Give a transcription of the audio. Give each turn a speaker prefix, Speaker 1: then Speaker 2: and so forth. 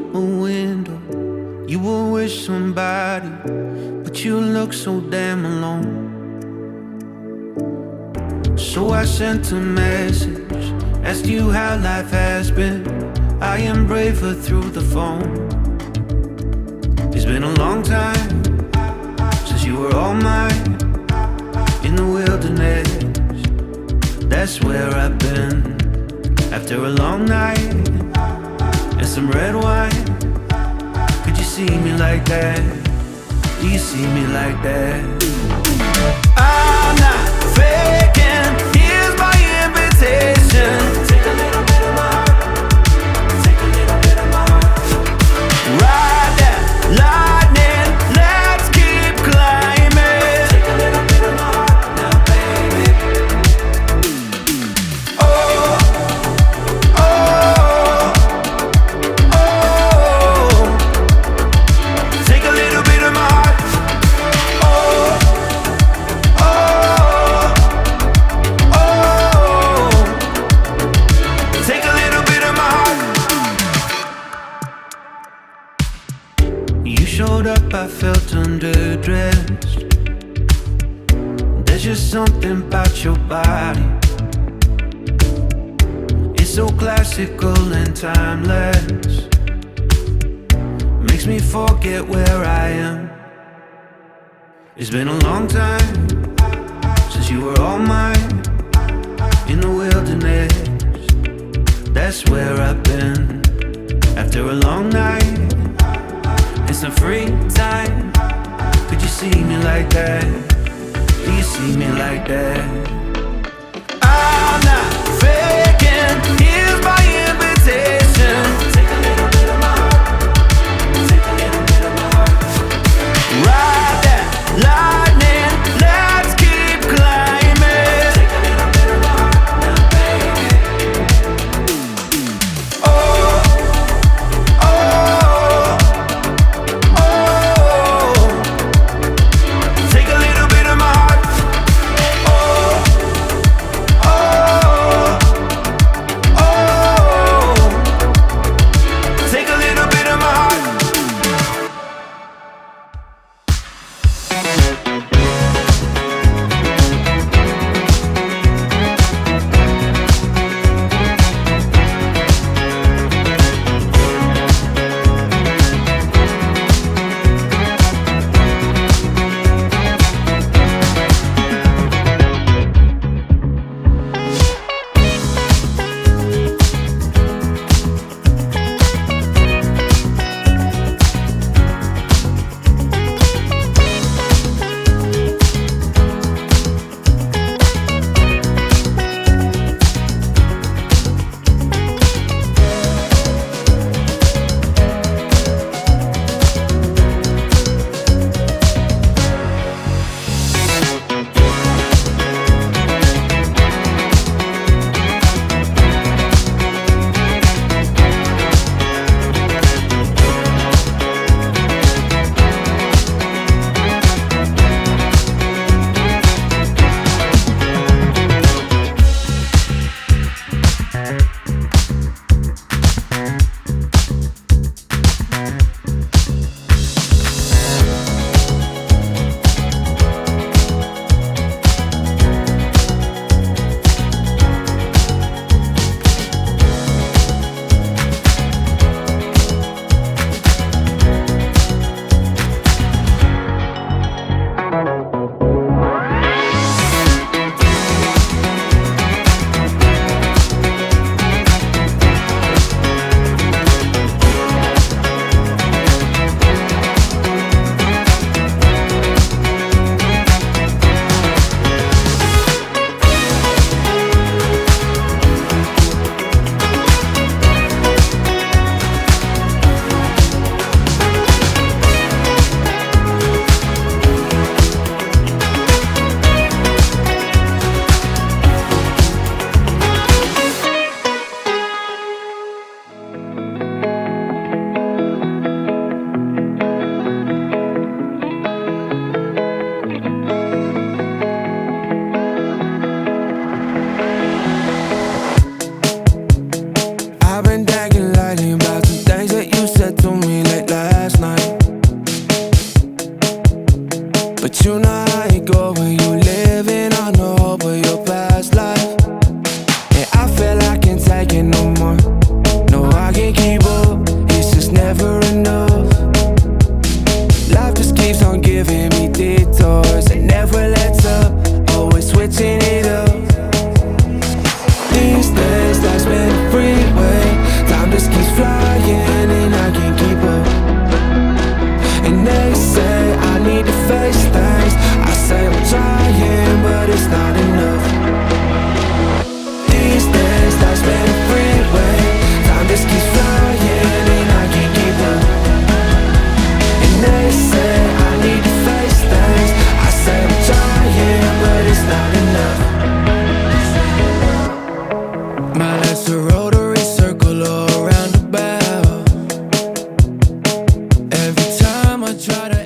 Speaker 1: through a window, you were with somebody, but you look so damn alone. So I sent a message, asked you how life has been. I am braver through the phone. It's been a long time since you were all mine. In the wilderness, that's where I've been. After a long night and some red wine, could you see me like that? Do you see me like that? I'm not faking, here's my invitation. Take a little bit of my heart, take a little bit of my heart. Ride that lightning, let's keep climbing. Take a little bit of my heart now, baby. Oh, oh, oh. Take a little bit of my heart. Oh, oh, oh. Take a little bit of my heart. You showed up, I felt underdressed. There's just something about your body. It's so classical and timeless. Makes me forget where I am. It's been a long time since you were all mine. In the wilderness, that's where I've been. After a long night and some free time, could you see me like that? Do you see me like that? I'm not faking, here's my invitation. Take a little bit of my heart, take a little bit of my heart. Ride that lightning, let's keep climbing. Take a little bit of my heart now, baby. Oh, oh, oh. Take a little bit of my heart. Oh, oh, oh.
Speaker 2: try to